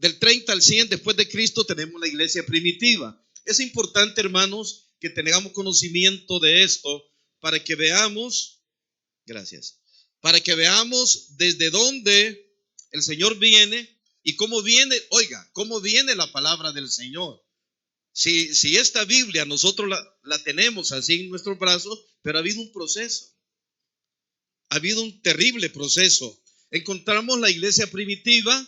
Del 30 al 100 después de Cristo tenemos la iglesia primitiva. Es importante, hermanos, que tengamos conocimiento de esto para que veamos, gracias, para que veamos desde dónde el Señor viene y cómo viene, oiga, cómo viene la palabra del Señor. Si esta Biblia nosotros la tenemos así en nuestros brazos, pero ha habido un proceso, ha habido un terrible proceso. Encontramos la iglesia primitiva,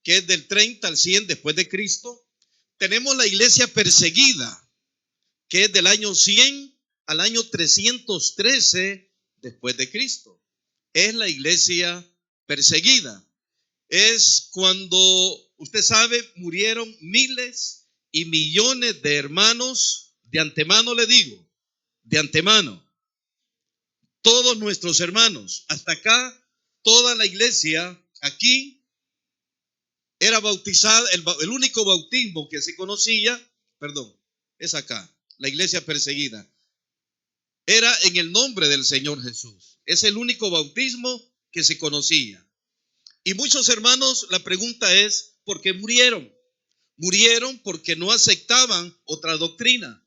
que es del 30 al 100 después de Cristo. Tenemos la iglesia perseguida, que es del año 100 al año 313 después de Cristo. Es la iglesia perseguida. Es cuando, usted sabe, murieron miles y millones de hermanos. De antemano le digo, de antemano, todos nuestros hermanos, hasta acá, toda la iglesia aquí era bautizada. El único bautismo que se conocía, es acá, la iglesia perseguida, era en el nombre del Señor Jesús. Es el único bautismo que se conocía. Y muchos hermanos, la pregunta es, ¿por qué murieron? Murieron porque no aceptaban otra doctrina.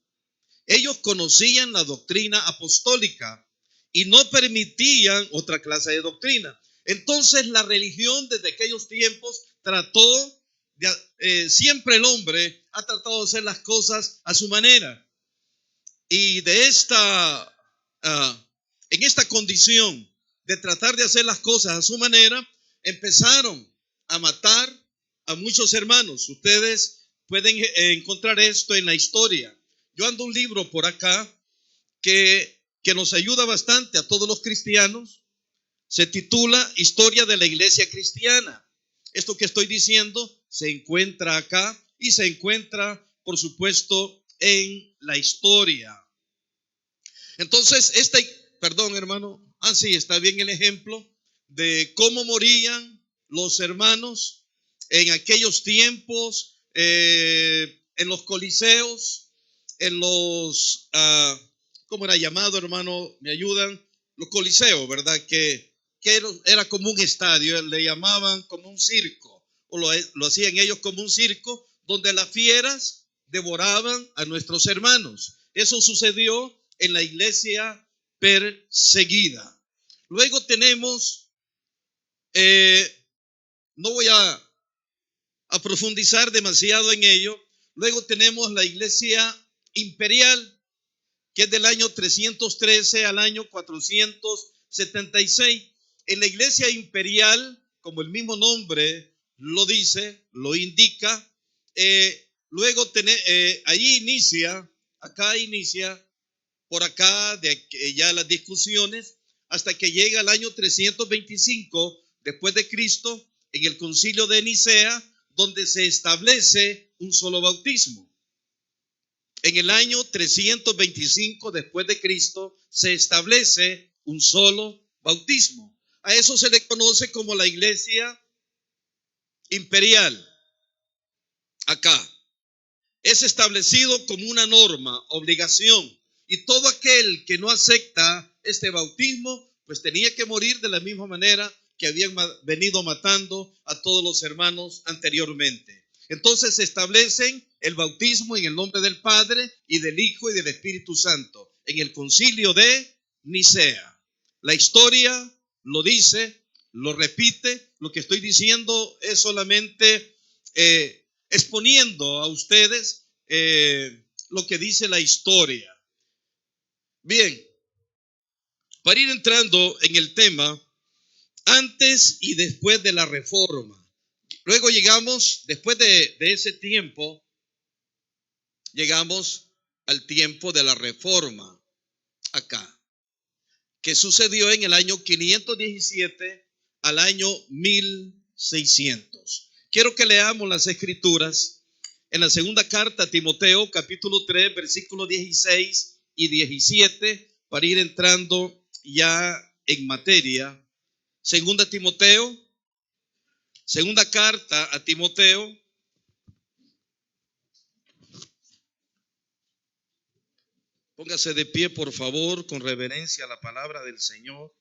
Ellos conocían la doctrina apostólica y no permitían otra clase de doctrina. Entonces la religión desde aquellos tiempos trató de, siempre el hombre ha tratado de hacer las cosas a su manera. Y de en esta condición de tratar de hacer las cosas a su manera, empezaron a matar a muchos hermanos. Ustedes pueden encontrar esto en la historia. Yo ando un libro por acá que nos ayuda bastante a todos los cristianos. Se titula Historia de la Iglesia Cristiana. Esto que estoy diciendo se encuentra acá y se encuentra, por supuesto, en la historia. Entonces, hermano. Sí, está bien el ejemplo de cómo morían los hermanos en aquellos tiempos, en los coliseos, en los, ¿cómo era llamado, hermano? ¿Me ayudan? Los coliseos, ¿verdad? Que era como un estadio, le llamaban como un circo, o lo hacían ellos como un circo, donde las fieras devoraban a nuestros hermanos. Eso sucedió en la iglesia perseguida. Luego tenemos, no voy a profundizar demasiado en ello. Luego tenemos la iglesia imperial, que es del año 313 al año 476. En la iglesia imperial, como el mismo nombre lo dice, lo indica, luego ahí inicia, por acá ya las discusiones, hasta que llega el año 325 después de Cristo, en el concilio de Nicea, donde se establece un solo bautismo. En el año 325 después de Cristo se establece un solo bautismo. A eso se le conoce como la iglesia imperial. Acá es establecido como una norma, obligación, y todo aquel que no acepta este bautismo, pues tenía que morir de la misma manera que habían venido matando a todos los hermanos anteriormente. Entonces se establecen el bautismo en el nombre del Padre y del Hijo y del Espíritu Santo en el concilio de Nicea. La historia lo dice, lo repite. Lo que estoy diciendo es solamente exponiendo a ustedes lo que dice la historia. Bien, para ir entrando en el tema, antes y después de la reforma. Luego llegamos, después de ese tiempo, llegamos al tiempo de la reforma, acá, que sucedió en el año 517 al año 1600. Quiero que leamos las escrituras en la segunda carta a Timoteo, capítulo 3, versículos 16 y 17, para ir entrando ya en materia. Segunda carta a Timoteo, póngase de pie, por favor, con reverencia a la palabra del Señor.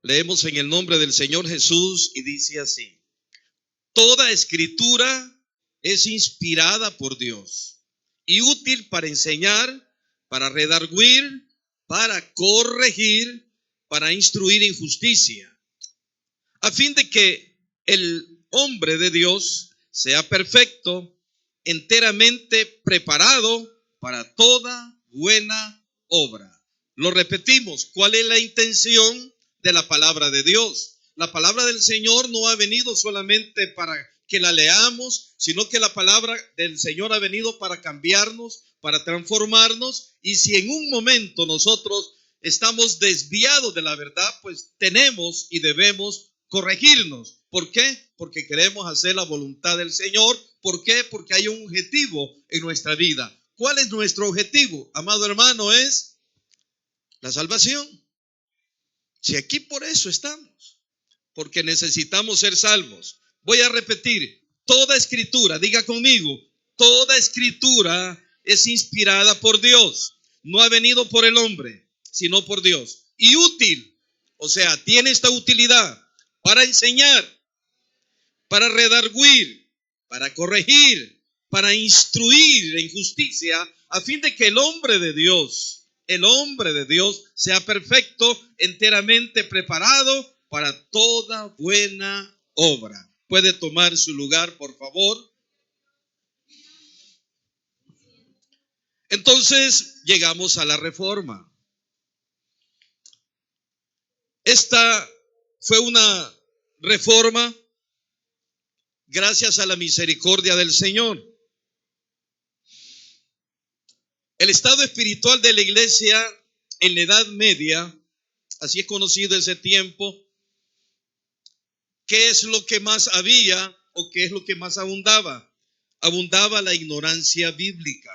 Leemos en el nombre del Señor Jesús y dice así: toda escritura es inspirada por Dios y útil para enseñar, para redarguir, para corregir, para instruir en justicia, a fin de que el hombre de Dios sea perfecto, enteramente preparado para toda buena obra. Lo repetimos, ¿cuál es la intención de la palabra de Dios? La palabra del Señor no ha venido solamente para que la leamos, sino que la palabra del Señor ha venido para cambiarnos, para transformarnos, y si en un momento nosotros estamos desviados de la verdad, pues tenemos y debemos corregirnos. ¿Por qué? Porque queremos hacer la voluntad del Señor. ¿Por qué? Porque hay un objetivo en nuestra vida. ¿Cuál es nuestro objetivo, amado hermano? Es la salvación. Si aquí por eso estamos, porque necesitamos ser salvos. Voy a repetir, toda escritura, diga conmigo, toda escritura es inspirada por Dios. No ha venido por el hombre, sino por Dios. Y útil, o sea, tiene esta utilidad para enseñar, para redarguir, para corregir, para instruir en justicia, a fin de que el hombre de Dios sea perfecto, enteramente preparado para toda buena obra. ¿Puede tomar su lugar, por favor? Entonces llegamos a la Reforma. Esta fue una reforma gracias a la misericordia del Señor. El estado espiritual de la iglesia en la Edad Media, así es conocido ese tiempo, ¿qué es lo que más había o qué es lo que más abundaba? Abundaba la ignorancia bíblica.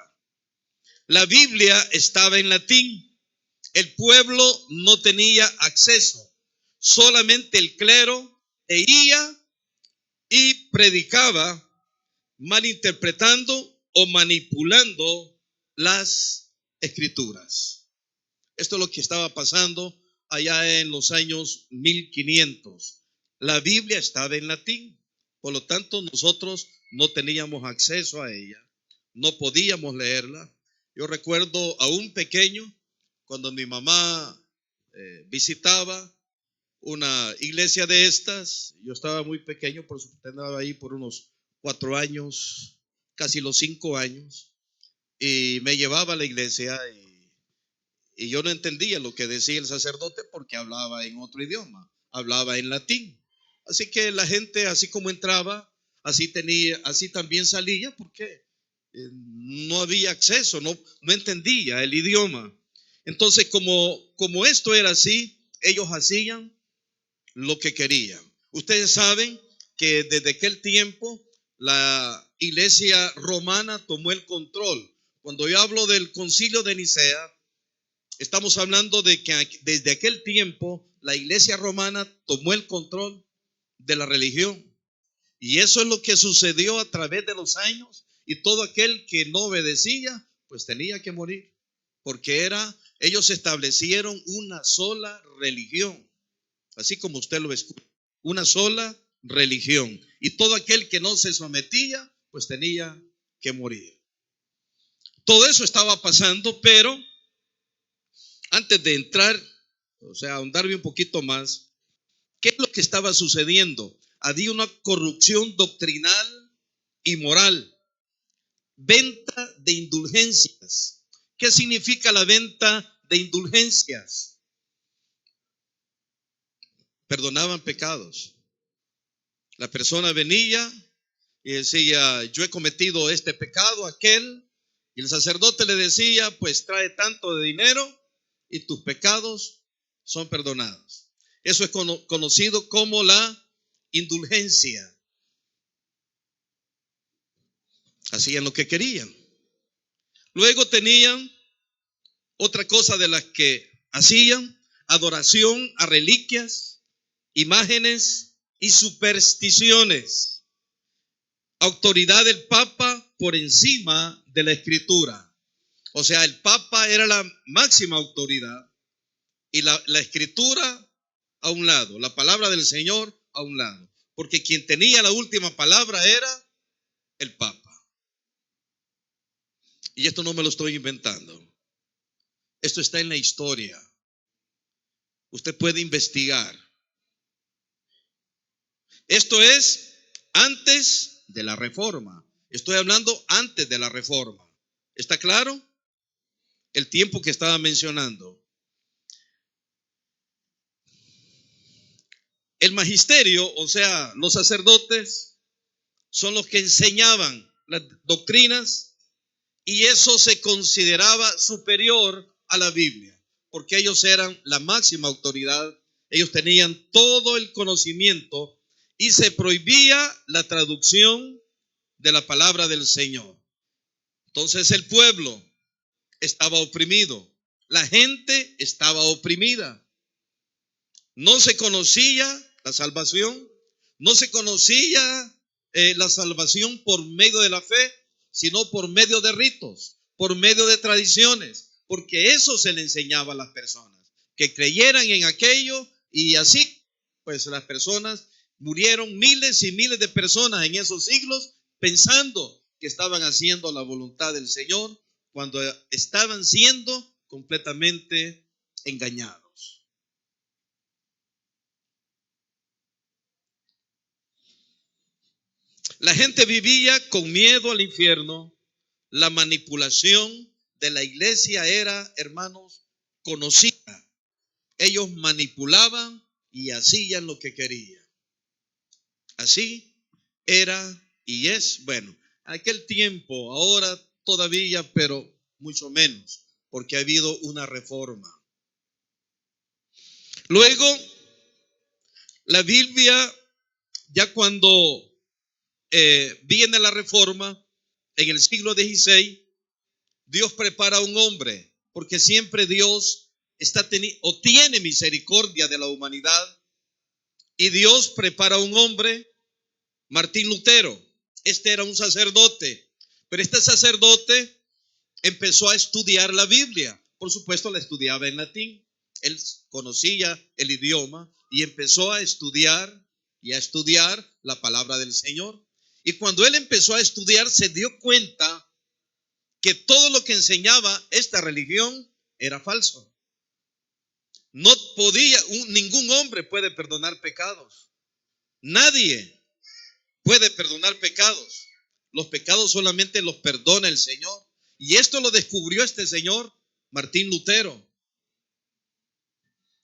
La Biblia estaba en latín. El pueblo no tenía acceso. Solamente el clero leía y predicaba, malinterpretando o manipulando las escrituras. Esto es lo que estaba pasando allá en los años 1500. La Biblia estaba en latín, por lo tanto nosotros no teníamos acceso a ella, no podíamos leerla. Yo recuerdo a un pequeño, cuando mi mamá visitaba una iglesia de estas, yo estaba muy pequeño, por eso andaba ahí por unos 4 años, casi los 5 años, y me llevaba a la iglesia y yo no entendía lo que decía el sacerdote porque hablaba en otro idioma, hablaba en latín. Así que la gente, así como entraba, así también salía, porque no había acceso, no entendía el idioma. Entonces, como esto era así, ellos hacían lo que querían. Ustedes saben que desde aquel tiempo la iglesia romana tomó el control. Cuando yo hablo del concilio de Nicea, estamos hablando de que desde aquel tiempo la iglesia romana tomó el control de la religión. Y eso es lo que sucedió a través de los años. Y todo aquel que no obedecía, pues tenía que morir. Porque ellos establecieron una sola religión. Así como usted lo escucha, una sola religión. Y todo aquel que no se sometía, pues tenía que morir. Todo eso estaba pasando, pero antes de entrar, o sea, ahondarme un poquito más, ¿qué es lo que estaba sucediendo? Había una corrupción doctrinal y moral. Venta de indulgencias. ¿Qué significa la venta de indulgencias? Perdonaban pecados. La persona venía y decía, yo he cometido este pecado, aquel, y el sacerdote le decía, pues trae tanto de dinero y tus pecados son perdonados. Eso es conocido como la indulgencia. Hacían lo que querían. Luego tenían otra cosa de las que hacían: adoración a reliquias, imágenes y supersticiones. Autoridad del Papa por encima de la Escritura. O sea, el Papa era la máxima autoridad y la Escritura a un lado, la palabra del Señor a un lado, porque quien tenía la última palabra era el Papa. Y esto no me lo estoy inventando. Esto está en la historia. Usted puede investigar. Esto es antes de la Reforma. Estoy hablando antes de la Reforma. ¿Está claro? El tiempo que estaba mencionando. El magisterio, o sea, los sacerdotes, son los que enseñaban las doctrinas y eso se consideraba superior a la Biblia, porque ellos eran la máxima autoridad, ellos tenían todo el conocimiento y se prohibía la traducción de la palabra del Señor. Entonces el pueblo estaba oprimido, la gente estaba oprimida. No se conocía la salvación, no se conocía la salvación por medio de la fe, sino por medio de ritos, por medio de tradiciones, porque eso se le enseñaba a las personas, que creyeran en aquello y así, pues las personas murieron, miles y miles de personas en esos siglos pensando que estaban haciendo la voluntad del Señor cuando estaban siendo completamente engañados. La gente vivía con miedo al infierno. La manipulación de la iglesia era, hermanos, conocida. Ellos manipulaban y hacían lo que querían. Así era y es, bueno, aquel tiempo, ahora todavía, pero mucho menos, porque ha habido una reforma. Luego, la Biblia, ya cuando viene la reforma, en el siglo XVI, Dios prepara a un hombre, porque siempre Dios tiene misericordia de la humanidad, y Dios prepara a un hombre, Martín Lutero. Este era un sacerdote, pero este sacerdote empezó a estudiar la Biblia. Por supuesto, la estudiaba en latín. Él conocía el idioma y empezó a estudiar la palabra del Señor. Y cuando él empezó a estudiar, se dio cuenta que todo lo que enseñaba esta religión era falso. No podía, ningún hombre puede perdonar pecados. Nadie puede perdonar pecados. Los pecados solamente los perdona el Señor. Y esto lo descubrió este señor, Martín Lutero.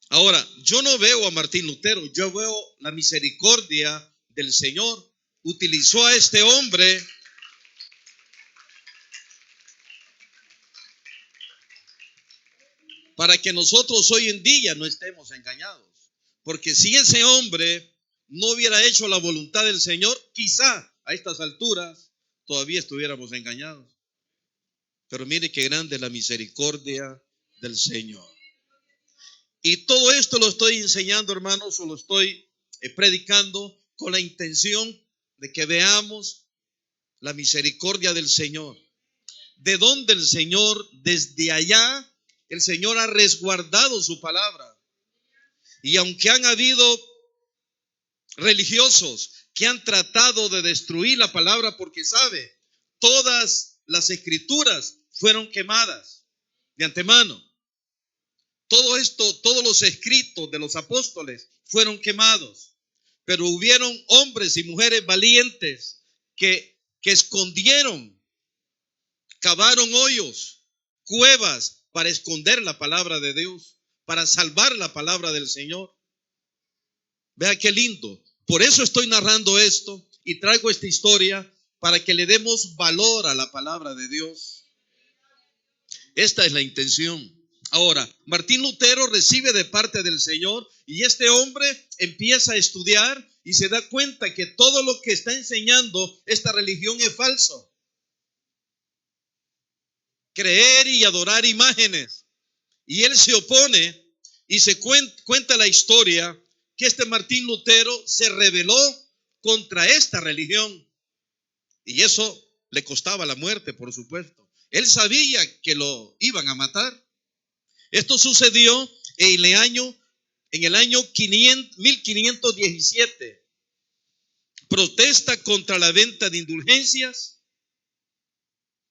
Ahora, yo no veo a Martín Lutero, yo veo la misericordia del Señor. Utilizó a este hombre para que nosotros hoy en día no estemos engañados. Porque si ese hombre no hubiera hecho la voluntad del Señor, quizá a estas alturas todavía estuviéramos engañados. Pero mire qué grande es la misericordia del Señor. Y todo esto lo estoy enseñando, hermanos, o lo estoy predicando con la intención de que veamos la misericordia del Señor. De donde el Señor, desde allá, el Señor ha resguardado su palabra. Y aunque han habido religiosos que han tratado de destruir la palabra, porque sabe, todas las escrituras fueron quemadas de antemano. Todo esto, todos los escritos de los apóstoles fueron quemados. Pero hubieron hombres y mujeres valientes que escondieron, cavaron hoyos, cuevas para esconder la palabra de Dios, para salvar la palabra del Señor. Vea qué lindo. Por eso estoy narrando esto y traigo esta historia para que le demos valor a la palabra de Dios. Esta es la intención. Ahora, Martín Lutero recibe de parte del Señor y este hombre empieza a estudiar y se da cuenta que todo lo que está enseñando esta religión es falso. Creer y adorar imágenes. Y él se opone y se cuenta la historia que este Martín Lutero se rebeló contra esta religión. Y eso le costaba la muerte, por supuesto. Él sabía que lo iban a matar. Esto sucedió en el año en el año 1517, protesta contra la venta de indulgencias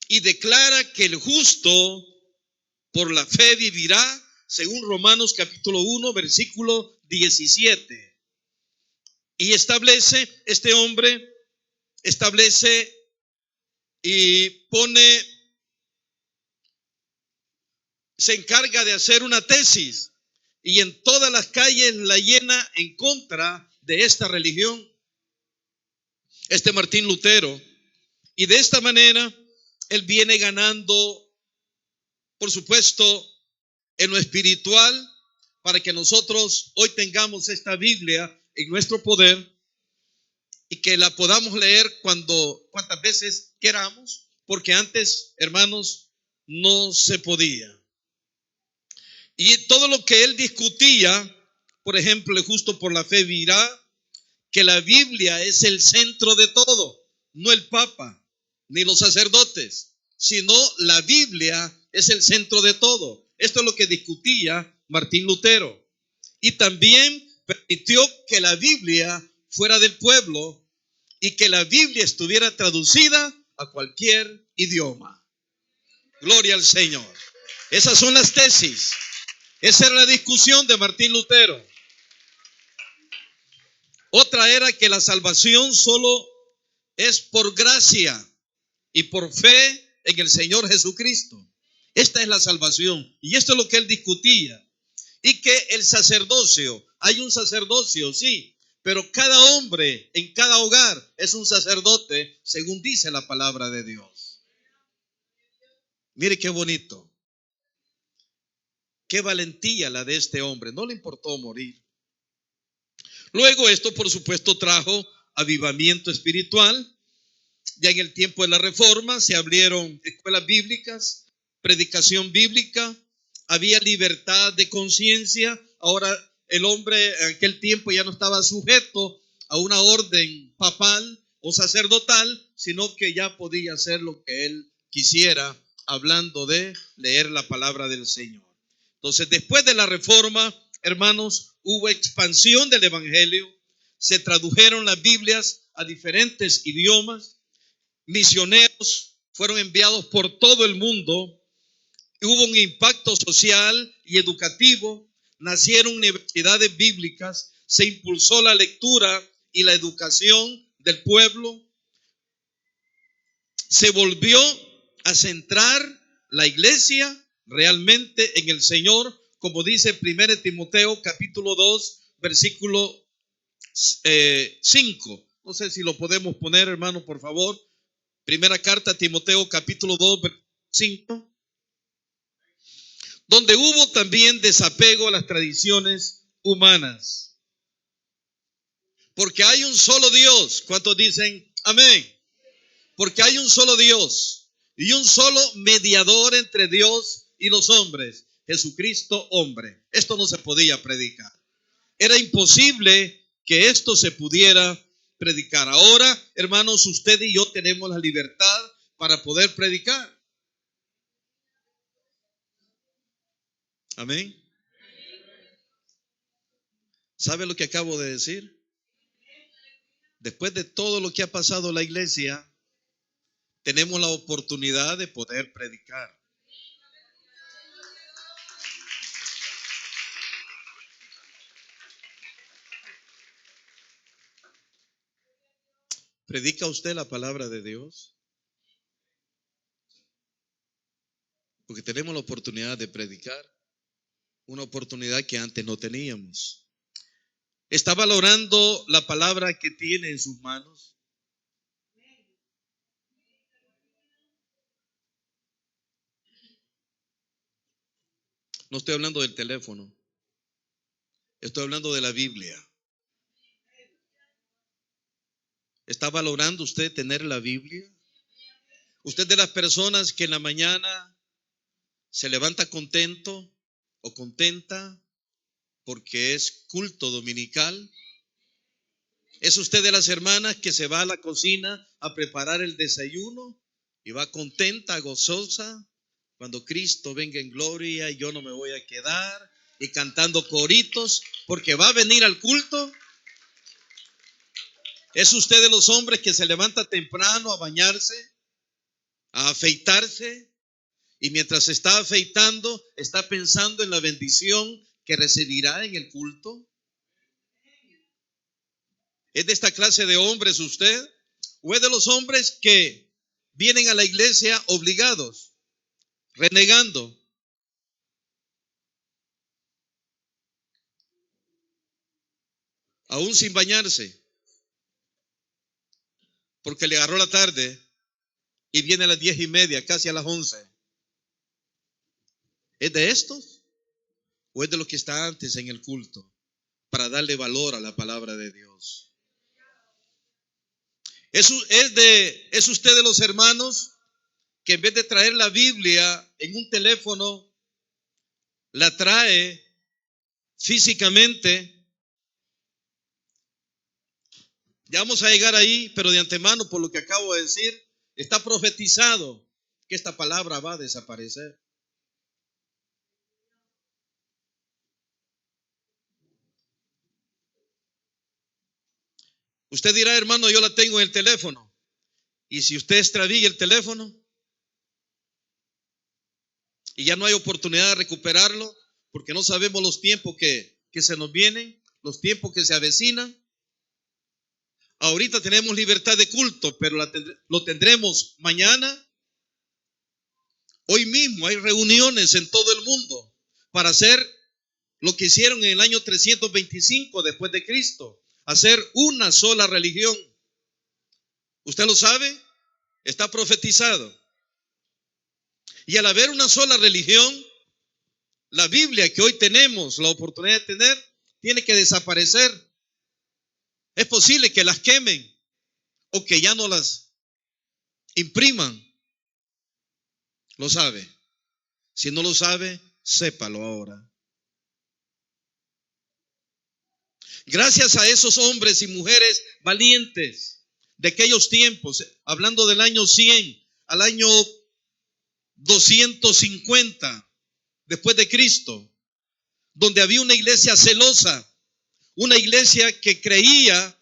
y declara que el justo por la fe vivirá, según Romanos capítulo 1, versículo 17. Y este hombre establece y se encarga de hacer una tesis y en todas las calles la llena en contra de esta religión, Martín Lutero. Y de esta manera él viene ganando, por supuesto, en lo espiritual, para que nosotros hoy tengamos esta Biblia en nuestro poder y que la podamos leer cuantas veces queramos, porque antes, hermanos, no se podía. Y todo lo que él discutía, por ejemplo, el justo por la fe vivirá, que la Biblia es el centro de todo, no el Papa ni los sacerdotes, sino la Biblia es el centro de todo. Esto es lo que discutía Martín Lutero. Y también permitió que la Biblia fuera del pueblo y que la Biblia estuviera traducida a cualquier idioma. Gloria al Señor. Esas son las tesis. Esa era la discusión de Martín Lutero. Otra era que la salvación solo es por gracia y por fe en el Señor Jesucristo. Esta es la salvación. Y esto es lo que él discutía. Y que el sacerdocio, hay un sacerdocio, sí, pero cada hombre en cada hogar es un sacerdote, según dice la palabra de Dios. Mire qué bonito. Qué valentía la de este hombre. No le importó morir. Luego esto, por supuesto, trajo avivamiento espiritual. Ya en el tiempo de la Reforma se abrieron escuelas bíblicas, predicación bíblica, había libertad de conciencia. Ahora el hombre en aquel tiempo ya no estaba sujeto a una orden papal o sacerdotal, sino que ya podía hacer lo que él quisiera, hablando de leer la palabra del Señor. Entonces, después de la Reforma, hermanos, hubo expansión del evangelio, se tradujeron las Biblias a diferentes idiomas, misioneros fueron enviados por todo el mundo, hubo un impacto social y educativo, nacieron universidades bíblicas, se impulsó la lectura y la educación del pueblo, se volvió a centrar la iglesia realmente en el Señor, como dice 1 Timoteo capítulo 2, versículo 5. No sé si lo podemos poner, hermano, por favor. Primera carta a Timoteo capítulo 2, versículo 5. Donde hubo también desapego a las tradiciones humanas. Porque hay un solo Dios. ¿Cuántos dicen amén? Porque hay un solo Dios y un solo mediador entre Dios y los hombres, Jesucristo hombre. Esto no se podía predicar. Era imposible que esto se pudiera predicar. Ahora, hermanos, usted y yo tenemos la libertad para poder predicar. Amén. ¿Sabe lo que acabo de decir? Después de todo lo que ha pasado en la iglesia, tenemos la oportunidad de poder predicar. ¿Predica usted la palabra de Dios? Porque tenemos la oportunidad de predicar, una oportunidad que antes no teníamos. ¿Está valorando la palabra que tiene en sus manos? No estoy hablando del teléfono, estoy hablando de la Biblia. ¿Está valorando usted tener la Biblia? ¿Usted de las personas que en la mañana se levanta contento o contenta porque es culto dominical? ¿Es usted de las hermanas que se va a la cocina a preparar el desayuno y va contenta, gozosa? Cuando Cristo venga en gloria, yo no me voy a quedar y cantando coritos, porque va a venir al culto. ¿Es usted de los hombres que se levanta temprano a bañarse, a afeitarse? Y mientras está afeitando, está pensando en la bendición que recibirá en el culto. ¿Es de esta clase de hombres usted? ¿O es de los hombres que vienen a la iglesia obligados, renegando? Aún sin bañarse, porque le agarró la tarde y viene a las 10:30, casi a las 11. ¿Es de estos? ¿O es de los que está antes en el culto para darle valor a la palabra de Dios? ¿Es usted de los hermanos que en vez de traer la Biblia en un teléfono, la trae físicamente? Ya vamos a llegar ahí, pero de antemano, por lo que acabo de decir, está profetizado que esta palabra va a desaparecer. Usted dirá, hermano, yo la tengo en el teléfono. Y si usted extravía el teléfono y ya no hay oportunidad de recuperarlo, porque no sabemos los tiempos que se nos vienen, los tiempos que se avecinan. Ahorita tenemos libertad de culto, pero lo tendremos mañana. Hoy mismo hay reuniones en todo el mundo para hacer lo que hicieron en el año 325 después de Cristo, hacer una sola religión. ¿Usted lo sabe? Está profetizado. Y al haber una sola religión, la Biblia que hoy tenemos la oportunidad de tener, tiene que desaparecer. Es posible que las quemen o que ya no las impriman. ¿Lo sabe? Si no lo sabe, sépalo ahora. Gracias a esos hombres y mujeres valientes de aquellos tiempos, hablando del año 100 al año 250 después de Cristo, donde había una iglesia celosa, una iglesia que creía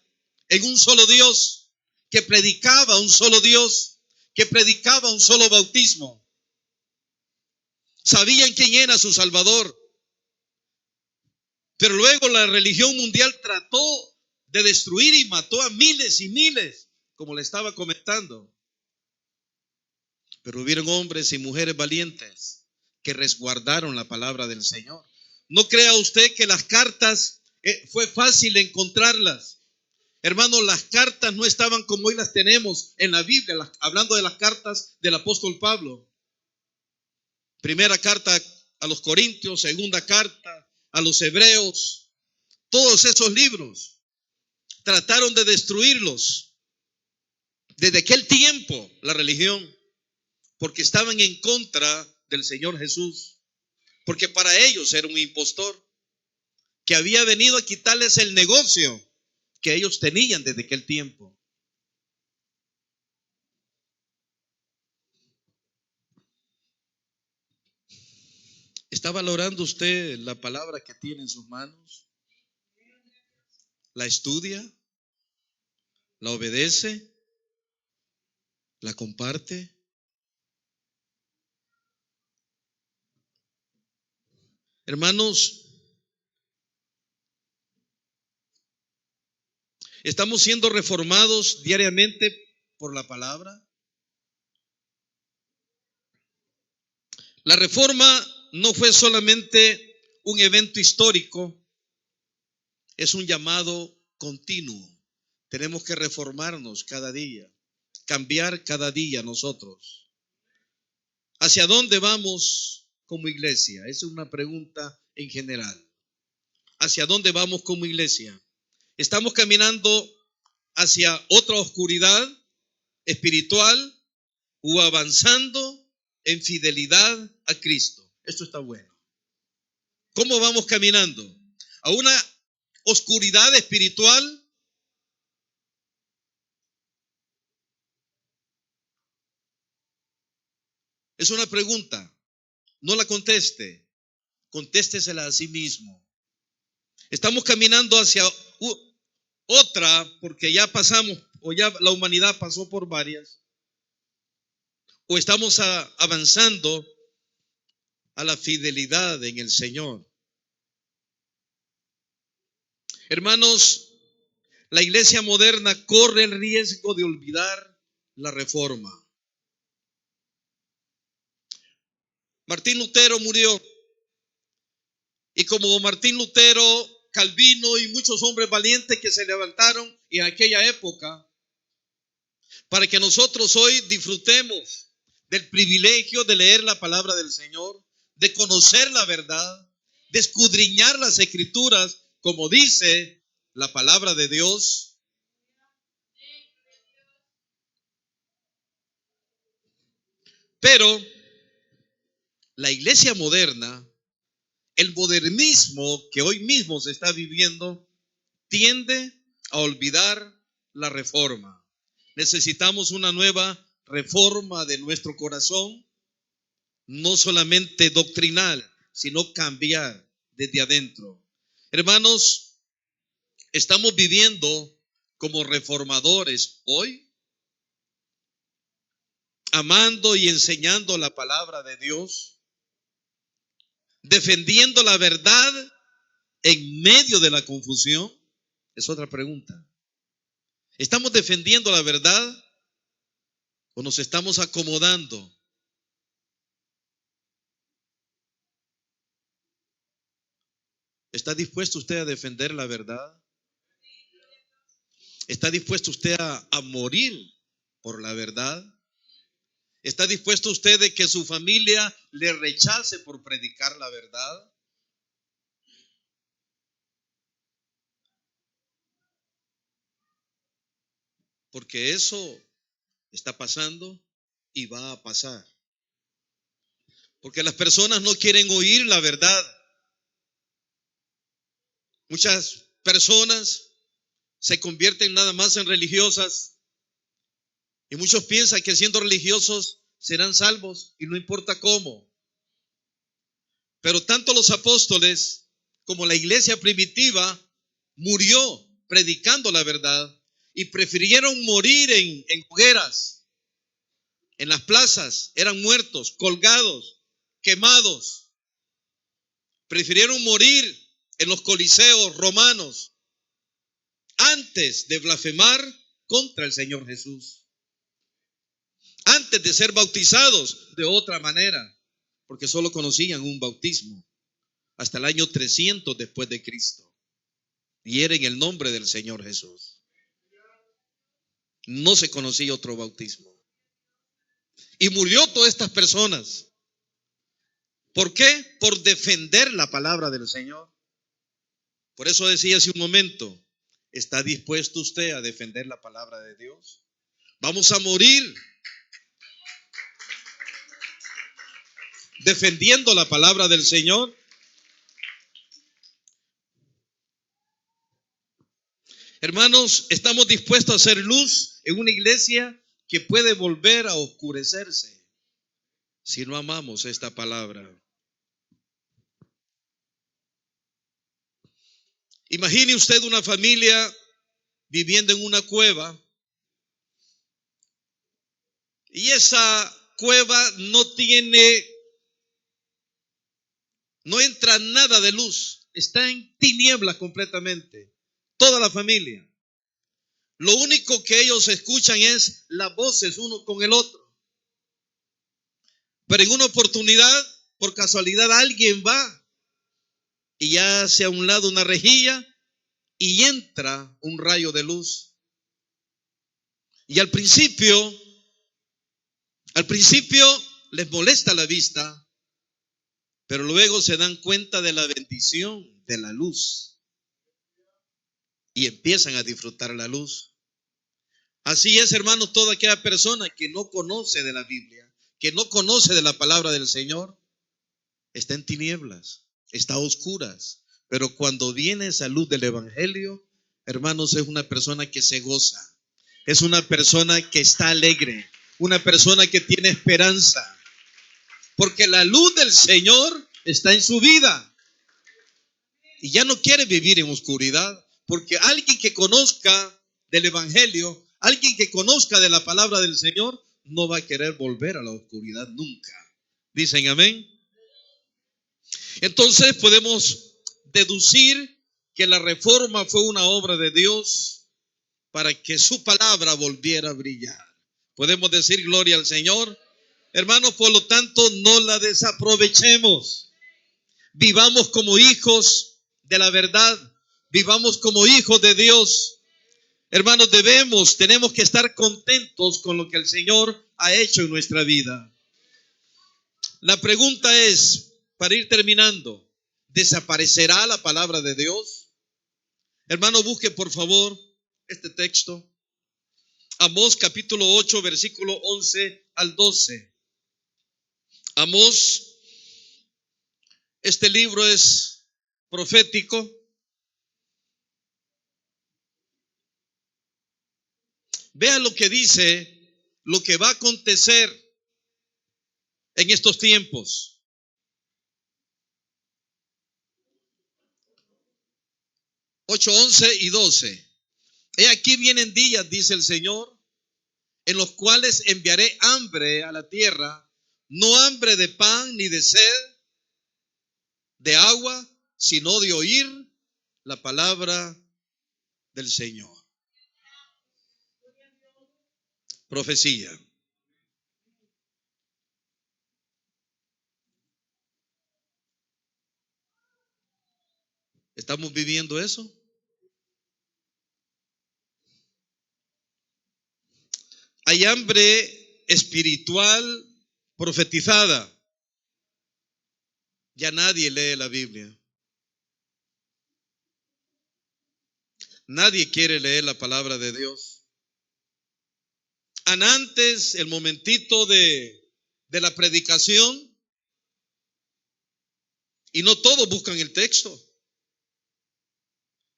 en un solo Dios, que predicaba un solo Dios, que predicaba un solo bautismo. Sabían quién era su Salvador. Pero luego la religión mundial trató de destruir y mató a miles y miles, como le estaba comentando. Pero hubieron hombres y mujeres valientes que resguardaron la palabra del Señor. No crea usted que las cartas fue fácil encontrarlas. Hermano, las cartas no estaban como hoy las tenemos en la Biblia, hablando de las cartas del apóstol Pablo. Primera carta a los Corintios, segunda carta a los Hebreos. Todos esos libros trataron de destruirlos. Desde aquel tiempo, la religión, porque estaban en contra del Señor Jesús, porque para ellos era un impostor que había venido a quitarles el negocio que ellos tenían desde aquel tiempo. ¿Está valorando usted la palabra que tiene en sus manos? ¿La estudia? ¿La obedece? ¿La comparte? Hermanos, ¿estamos siendo reformados diariamente por la palabra? La reforma no fue solamente un evento histórico, es un llamado continuo. Tenemos que reformarnos cada día, cambiar cada día nosotros. ¿Hacia dónde vamos como iglesia? Esa es una pregunta en general. ¿Hacia dónde vamos como iglesia? ¿Estamos caminando hacia otra oscuridad espiritual o avanzando en fidelidad a Cristo? Esto está bueno. ¿Cómo vamos caminando? ¿A una oscuridad espiritual? Es una pregunta. No la conteste. Contéstesela a sí mismo. Estamos caminando hacia otra porque ya pasamos, o ya la humanidad pasó por varias, o estamos avanzando a la fidelidad en el Señor. Hermanos, la iglesia moderna corre el riesgo de olvidar la reforma. Martín Lutero murió, y como Martín Lutero, Calvino y muchos hombres valientes que se levantaron en aquella época, para que nosotros hoy disfrutemos del privilegio de leer la palabra del Señor, de conocer la verdad, de escudriñar las escrituras, como dice la palabra de Dios. Pero la iglesia moderna, el modernismo que hoy mismo se está viviendo, tiende a olvidar la reforma. Necesitamos una nueva reforma de nuestro corazón, no solamente doctrinal, sino cambiar desde adentro. Hermanos, estamos viviendo como reformadores hoy, amando y enseñando la palabra de Dios, defendiendo la verdad en medio de la confusión. Es otra pregunta. ¿Estamos defendiendo la verdad o nos estamos acomodando? ¿Está dispuesto usted a defender la verdad? ¿Está dispuesto usted a morir por la verdad? ¿Está dispuesto usted de que su familia le rechace por predicar la verdad? Porque eso está pasando y va a pasar. Porque las personas no quieren oír la verdad. Muchas personas se convierten nada más en religiosas y muchos piensan que siendo religiosos serán salvos y no importa cómo. Pero tanto los apóstoles como la iglesia primitiva murió predicando la verdad y prefirieron morir en hogueras, en las plazas, eran muertos, colgados, quemados. Prefirieron morir en los coliseos romanos antes de blasfemar contra el Señor Jesús, antes de ser bautizados de otra manera, porque solo conocían un bautismo hasta el año 300 después de Cristo, y era en el nombre del Señor Jesús. No se conocía otro bautismo. Y murió todas estas personas. ¿Por qué? Por defender la palabra del Señor. Por eso decía hace un momento, ¿está dispuesto usted a defender la palabra de Dios? Vamos a morir defendiendo la palabra del Señor. Hermanos, ¿estamos dispuestos a hacer luz en una iglesia que puede volver a oscurecerse si no amamos esta palabra? Imagine usted una familia viviendo en una cueva y esa cueva no entra nada de luz, está en tinieblas completamente, toda la familia. Lo único que ellos escuchan es las voces uno con el otro. Pero en una oportunidad, por casualidad, alguien va y hace a un lado una rejilla y entra un rayo de luz. Y al principio les molesta la vista, pero luego se dan cuenta de la bendición de la luz y empiezan a disfrutar la luz. Así es, hermanos, toda aquella persona que no conoce de la Biblia, que no conoce de la palabra del Señor, está en tinieblas, está a oscuras. Pero cuando viene esa luz del Evangelio, hermanos, es una persona que se goza, es una persona que está alegre, una persona que tiene esperanza. Porque la luz del Señor está en su vida. Y ya no quiere vivir en oscuridad, porque alguien que conozca del Evangelio, alguien que conozca de la palabra del Señor, no va a querer volver a la oscuridad nunca. ¿Dicen amén? Entonces podemos deducir que la reforma fue una obra de Dios para que su palabra volviera a brillar. Podemos decir gloria al Señor. Hermanos, por lo tanto, no la desaprovechemos. Vivamos como hijos de la verdad. Vivamos como hijos de Dios. Hermanos, tenemos que estar contentos con lo que el Señor ha hecho en nuestra vida. La pregunta es, para ir terminando, ¿desaparecerá la palabra de Dios? Hermano, busque por favor este texto. Amós capítulo 8, versículo 11 al 12. Amós, este libro es profético. Vea lo que dice, lo que va a acontecer en estos tiempos. 8, 11 y 12. He aquí vienen días, dice el Señor, en los cuales enviaré hambre a la tierra, no hambre de pan ni de sed, de agua, sino de oír la palabra del Señor. Profecía. ¿Estamos viviendo eso? Hay hambre espiritual profetizada. Ya nadie lee la Biblia. Nadie quiere leer la palabra de Dios. Antes, el momentito de la predicación, y no todos buscan el texto,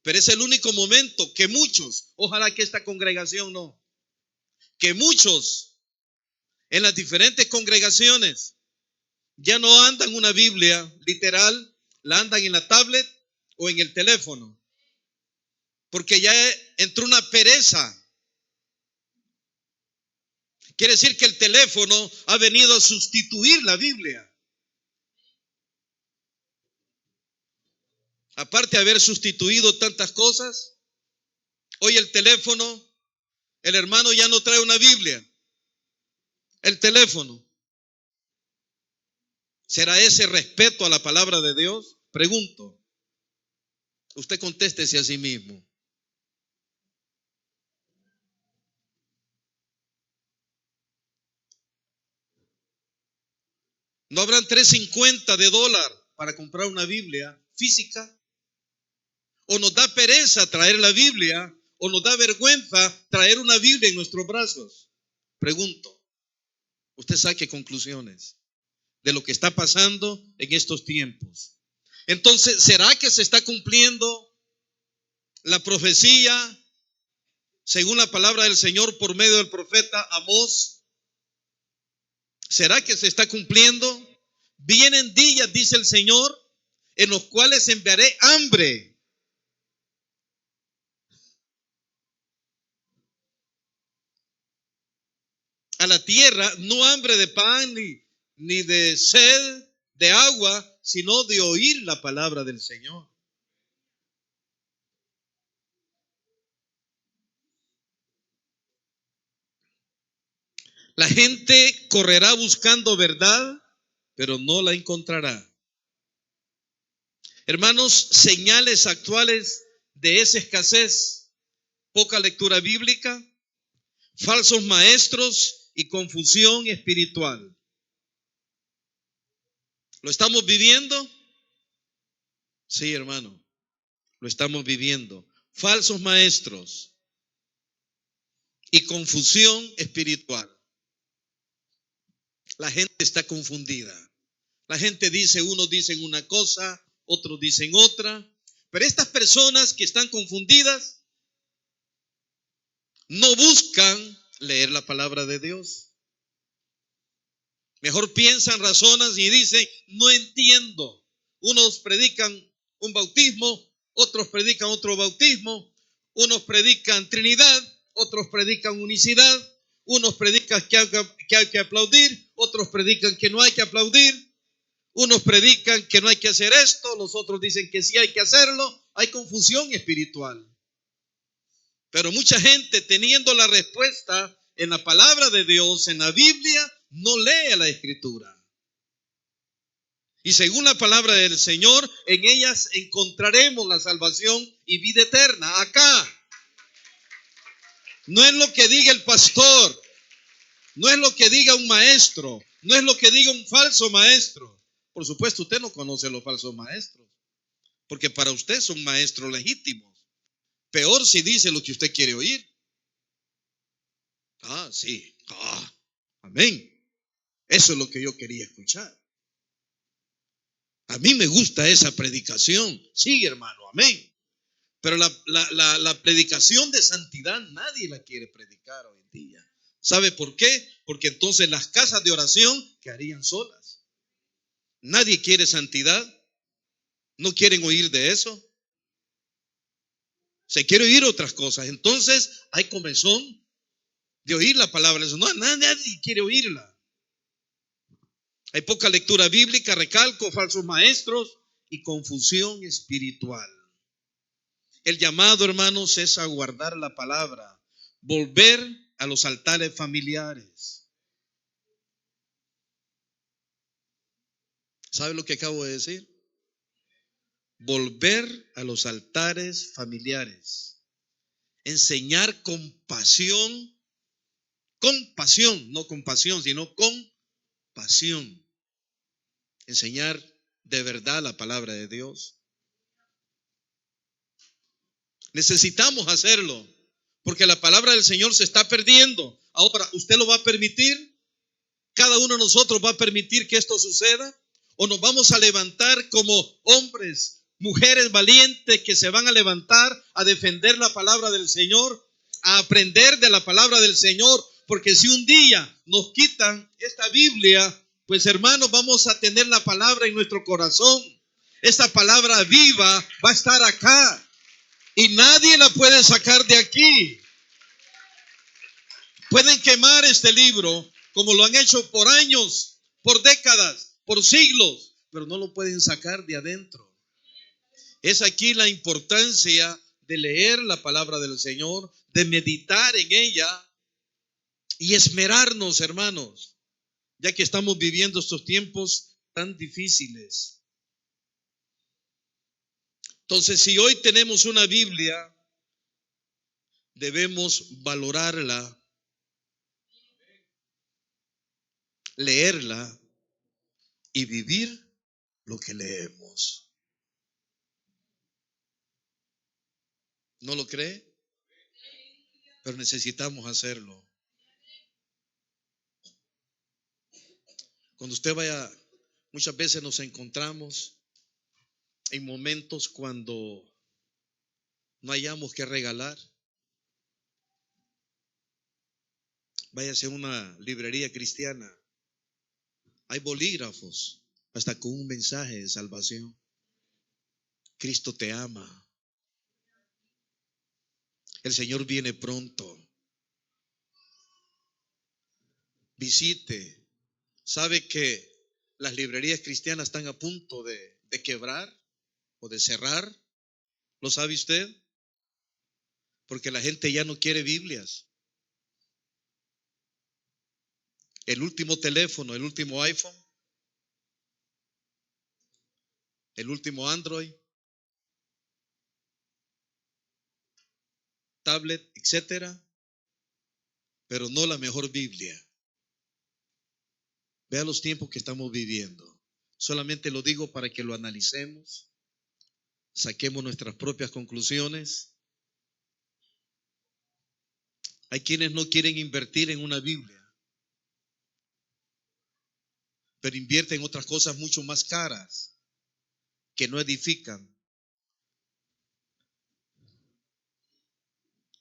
pero es el único momento que muchos, ojalá que esta congregación no, que muchos en las diferentes congregaciones ya no andan una Biblia literal, la andan en la tablet o en el teléfono, porque ya entró una pereza. Quiere decir que el teléfono ha venido a sustituir la Biblia. Aparte de haber sustituido tantas cosas, hoy el teléfono, el hermano ya no trae una Biblia, el teléfono. ¿Será ese respeto a la palabra de Dios? Pregunto. Usted contéstese a sí mismo. ¿No habrán $3.50 para comprar una Biblia física? ¿O nos da pereza traer la Biblia? ¿O nos da vergüenza traer una Biblia en nuestros brazos? Pregunto. Usted saque conclusiones de lo que está pasando en estos tiempos. Entonces, ¿será que se está cumpliendo la profecía según la palabra del Señor por medio del profeta Amós? ¿Será que se está cumpliendo? Vienen días, dice el Señor, en los cuales enviaré hambre. A la tierra, no hambre de pan ni de sed de agua, sino de oír la palabra del Señor. La gente correrá buscando verdad, pero no la encontrará. Hermanos, señales actuales de esa escasez: poca lectura bíblica, falsos maestros y confusión espiritual. ¿Lo estamos viviendo? Sí, hermano, lo estamos viviendo. Falsos maestros y confusión espiritual. La gente está confundida. La gente dice, unos dicen una cosa, otros dicen otra. Pero estas personas que están confundidas no buscan leer la palabra de Dios. Mejor piensan, razonan y dicen, no entiendo. Unos predican un bautismo, otros predican otro bautismo, unos predican Trinidad, otros predican unicidad, unos predican que hay que aplaudir, otros predican que no hay que aplaudir, unos predican que no hay que hacer esto, los otros dicen que sí hay que hacerlo. Hay confusión espiritual. Pero mucha gente, teniendo la respuesta en la palabra de Dios, en la Biblia, no lee la Escritura. Y según la palabra del Señor, en ellas encontraremos la salvación y vida eterna. Acá. No es lo que diga el pastor, no es lo que diga un maestro, no es lo que diga un falso maestro. Por supuesto, usted no conoce los falsos maestros, porque para usted son maestros legítimos. Peor si dice lo que usted quiere oír. Sí. Amén. Eso es lo que yo quería escuchar. A mí me gusta esa predicación. Sí, hermano, amén. Pero la predicación de santidad nadie la quiere predicar hoy en día. ¿Sabe por qué? Porque entonces las casas de oración quedarían solas. Nadie quiere santidad. No quieren oír de eso. Se quiere oír otras cosas. Entonces hay comezón de oír la palabra. No, nadie quiere oírla. Hay poca lectura bíblica, recalco, falsos maestros y confusión espiritual. El llamado, hermanos, es a guardar la palabra, volver a los altares familiares. ¿Sabe lo que acabo de decir? Volver a los altares familiares. Enseñar con pasión, no con pasión, sino con pasión. Enseñar de verdad la palabra de Dios. Necesitamos hacerlo, porque la palabra del Señor se está perdiendo. Ahora, ¿usted lo va a permitir? ¿Cada uno de nosotros va a permitir que esto suceda? ¿O nos vamos a levantar como hombres, mujeres valientes que se van a levantar a defender la palabra del Señor, a aprender de la palabra del Señor? Porque si un día nos quitan esta Biblia, pues hermanos, vamos a tener la palabra en nuestro corazón. Esta palabra viva va a estar acá. Y nadie la puede sacar de aquí. Pueden quemar este libro como lo han hecho por años, por décadas, por siglos, pero no lo pueden sacar de adentro. Es aquí la importancia de leer la palabra del Señor, de meditar en ella y esmerarnos, hermanos, ya que estamos viviendo estos tiempos tan difíciles. Entonces, si hoy tenemos una Biblia, debemos valorarla, leerla y vivir lo que leemos. ¿No lo cree? Pero necesitamos hacerlo. Cuando usted vaya, muchas veces nos encontramos en momentos cuando no hayamos que regalar. Váyase a una librería cristiana. Hay bolígrafos hasta con un mensaje de salvación. Cristo te ama. El Señor viene pronto. Visite. ¿Sabe que las librerías cristianas están a punto de quebrar o de cerrar? ¿Lo sabe usted? Porque la gente ya no quiere Biblias. El último teléfono, el último iPhone, el último Android, tablet, etcétera, pero no la mejor Biblia. Vea los tiempos que estamos viviendo. Solamente lo digo para que lo analicemos, saquemos nuestras propias conclusiones. Hay quienes no quieren invertir en una Biblia, pero invierten en otras cosas mucho más caras que no edifican.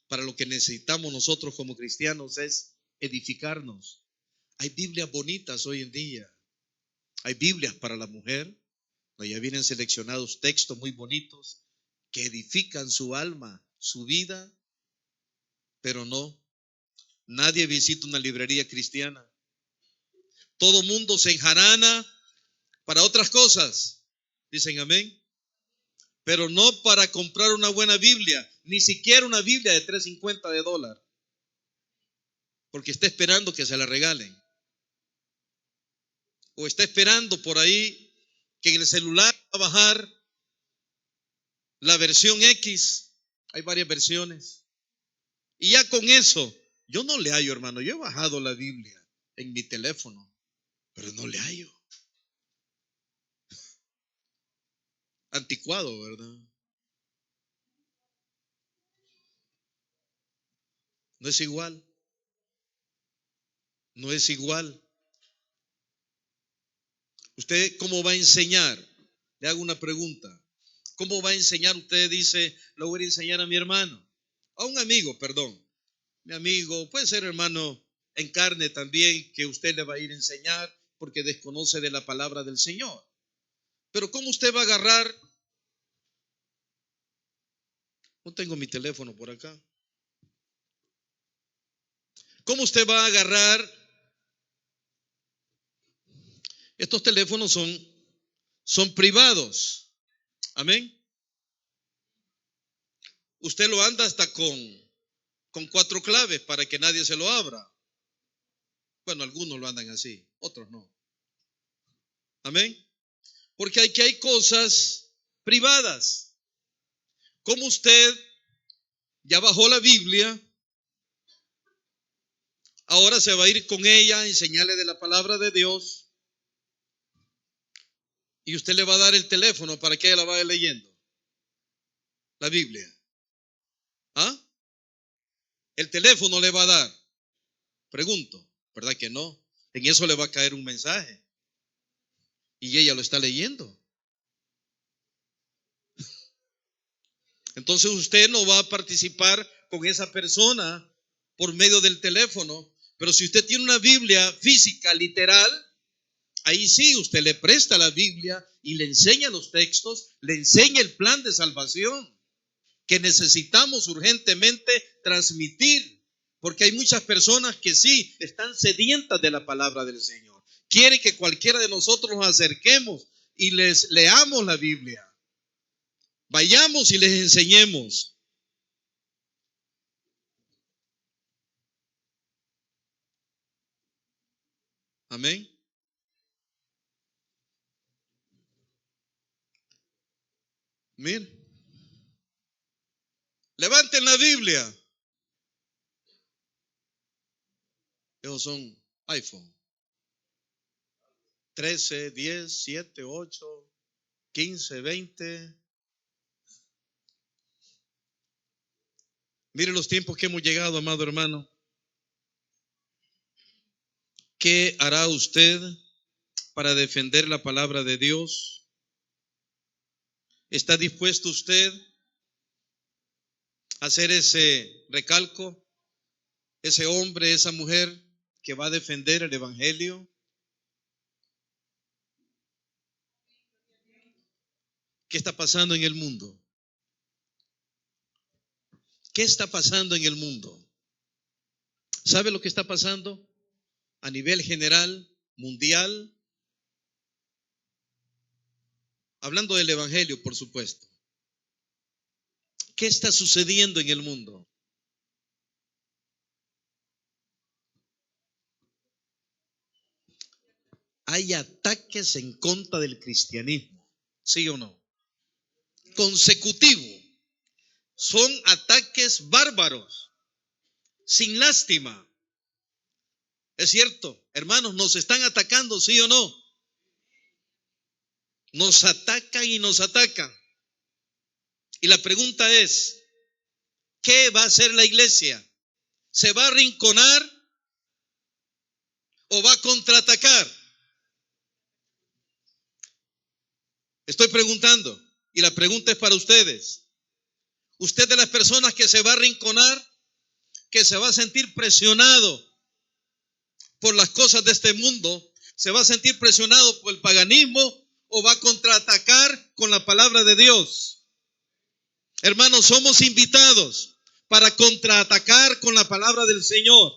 Para lo que necesitamos nosotros como cristianos es edificarnos. Hay Biblias bonitas hoy en día. Hay Biblias para la mujer. No, ya vienen seleccionados textos muy bonitos que edifican su alma, su vida, pero no. Nadie visita una librería cristiana. Todo mundo se enjarana para otras cosas. Dicen amén. Pero no para comprar una buena Biblia, ni siquiera una Biblia de $3.50. Porque está esperando que se la regalen. O está esperando por ahí que en el celular va a bajar la versión X. Hay varias versiones. Y ya con eso, yo no le hallo, hermano. Yo he bajado la Biblia en mi teléfono, pero no le hallo. Anticuado, ¿verdad? No es igual. No es igual. ¿Usted cómo va a enseñar? Le hago una pregunta. ¿Cómo va a enseñar? Usted dice, lo voy a enseñar a mi hermano. A un amigo, perdón. Mi amigo, puede ser hermano en carne también, que usted le va a ir a enseñar porque desconoce de la palabra del Señor. Pero ¿cómo usted va a agarrar? No tengo mi teléfono por acá. ¿Cómo usted va a agarrar? Estos teléfonos son privados. Amén. Usted lo anda hasta con 4 claves para que nadie se lo abra. Bueno, algunos lo andan así, otros no. Amén. Porque aquí hay cosas privadas. Como usted ya bajó la Biblia, ahora se va a ir con ella a enseñarle de la palabra de Dios. Y usted le va a dar el teléfono para que ella la vaya leyendo. La Biblia. ¿Ah? El teléfono le va a dar. Pregunto, ¿verdad que no? En eso le va a caer un mensaje. Y ella lo está leyendo. Entonces usted no va a participar con esa persona por medio del teléfono. Pero si usted tiene una Biblia física, literal, ahí sí usted le presta la Biblia y le enseña los textos, le enseña el plan de salvación que necesitamos urgentemente transmitir. Porque hay muchas personas que sí están sedientas de la palabra del Señor. Quieren que cualquiera de nosotros nos acerquemos y les leamos la Biblia. Vayamos y les enseñemos. Amén. Miren, levanten la Biblia. Esos son iPhone. 13, 10, 7, 8, 15, 20. Mire los tiempos que hemos llegado, amado hermano. ¿Qué hará usted para defender la palabra de Dios? ¿Está dispuesto usted a hacer ese recalco? Ese hombre, esa mujer que va a defender el evangelio. ¿Qué está pasando en el mundo? ¿Qué está pasando en el mundo? ¿Sabe lo que está pasando a nivel general, mundial? Hablando del evangelio, por supuesto. ¿Qué está sucediendo en el mundo? Hay ataques en contra del cristianismo, ¿sí o no? Consecutivo. Son ataques bárbaros, sin lástima. Es cierto, hermanos, nos están atacando, ¿sí o no? Nos atacan y nos atacan. Y la pregunta es, ¿qué va a hacer la iglesia? ¿Se va a arrinconar o va a contraatacar? Estoy preguntando, y la pregunta es para ustedes. ¿Usted de las personas que se va a arrinconar, que se va a sentir presionado por las cosas de este mundo, se va a sentir presionado por el paganismo, o va a contraatacar con la palabra de Dios? Hermanos, somos invitados para contraatacar con la palabra del Señor.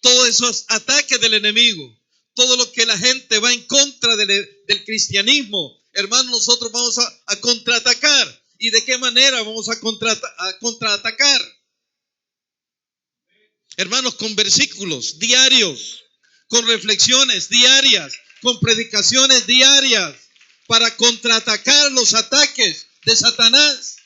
Todos esos ataques del enemigo, todo lo que la gente va en contra del cristianismo, hermanos, nosotros vamos a contraatacar. ¿Y de qué manera vamos a contraatacar? Hermanos, con versículos diarios, con reflexiones diarias, con predicaciones diarias, para contraatacar los ataques de Satanás.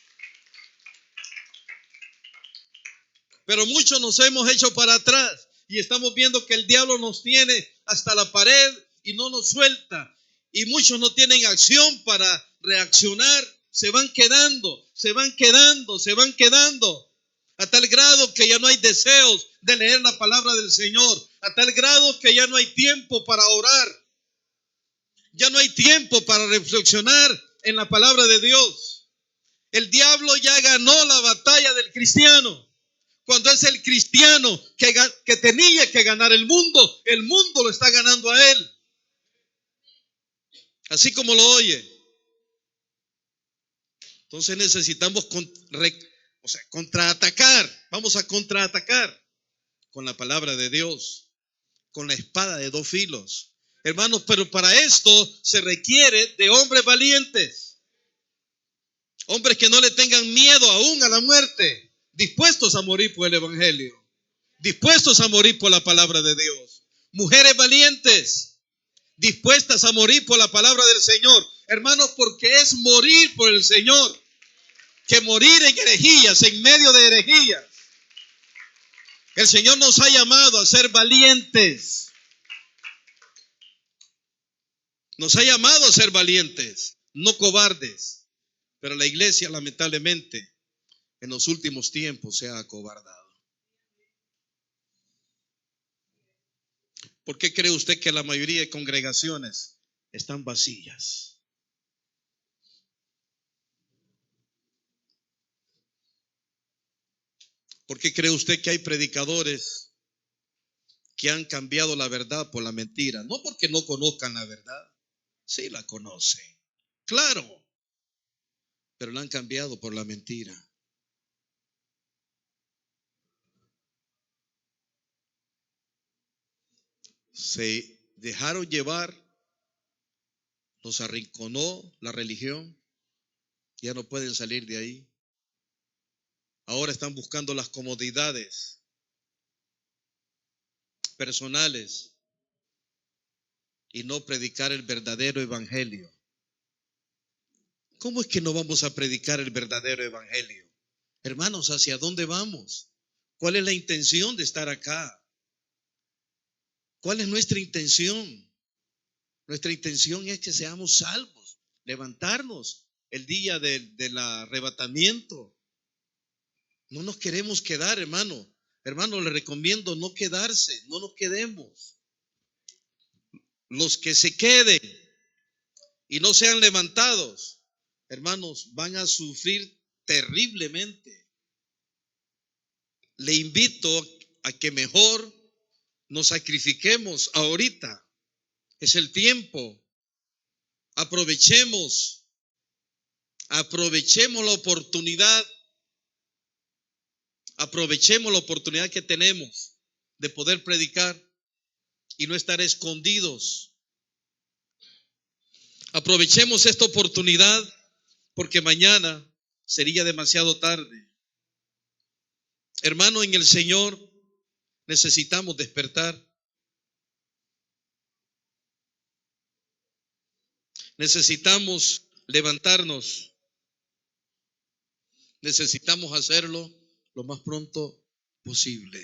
Pero muchos nos hemos hecho para atrás y estamos viendo que el diablo nos tiene hasta la pared y no nos suelta. Y muchos no tienen acción para reaccionar, se van quedando, a tal grado que ya no hay deseos de leer la palabra del Señor, a tal grado que ya no hay tiempo para orar, ya no hay tiempo para reflexionar en la palabra de Dios. El diablo ya ganó la batalla del cristiano. Cuando es el cristiano que tenía que ganar el mundo lo está ganando a él. Así como lo oye. Entonces necesitamos contraatacar. Vamos a contraatacar con la palabra de Dios, con la espada de dos filos. Hermanos, pero para esto se requiere de hombres valientes. Hombres que no le tengan miedo aún a la muerte, dispuestos a morir por el evangelio, dispuestos a morir por la palabra de Dios. Mujeres valientes, dispuestas a morir por la palabra del Señor. Hermanos, porque es morir por el Señor que morir en herejías, en medio de herejías. El Señor nos ha llamado a ser valientes. Nos ha llamado a ser valientes, no cobardes. Pero la iglesia, lamentablemente, en los últimos tiempos se ha acobardado. ¿Por qué cree usted que la mayoría de congregaciones están vacías? ¿Por qué cree usted que hay predicadores que han cambiado la verdad por la mentira? No porque no conozcan la verdad, sí la conocen, claro, pero la han cambiado por la mentira. Se dejaron llevar, los arrinconó la religión, ya no pueden salir de ahí. Ahora están buscando las comodidades personales y no predicar el verdadero evangelio. ¿Cómo es que no vamos a predicar el verdadero evangelio? Hermanos, ¿hacia dónde vamos? ¿Cuál es la intención de estar acá? ¿Cuál es nuestra intención? Nuestra intención es que seamos salvos, levantarnos el día del arrebatamiento. No nos queremos quedar, hermano. Hermano, le recomiendo no quedarse, no nos quedemos. Los que se queden y no sean levantados, hermanos, van a sufrir terriblemente. Le invito a que mejor nos sacrifiquemos ahorita. Es el tiempo. Aprovechemos la oportunidad. Aprovechemos la oportunidad que tenemos de poder predicar y no estar escondidos. Aprovechemos esta oportunidad porque mañana sería demasiado tarde. Hermano, en el Señor necesitamos despertar. Necesitamos levantarnos. Necesitamos hacerlo lo más pronto posible.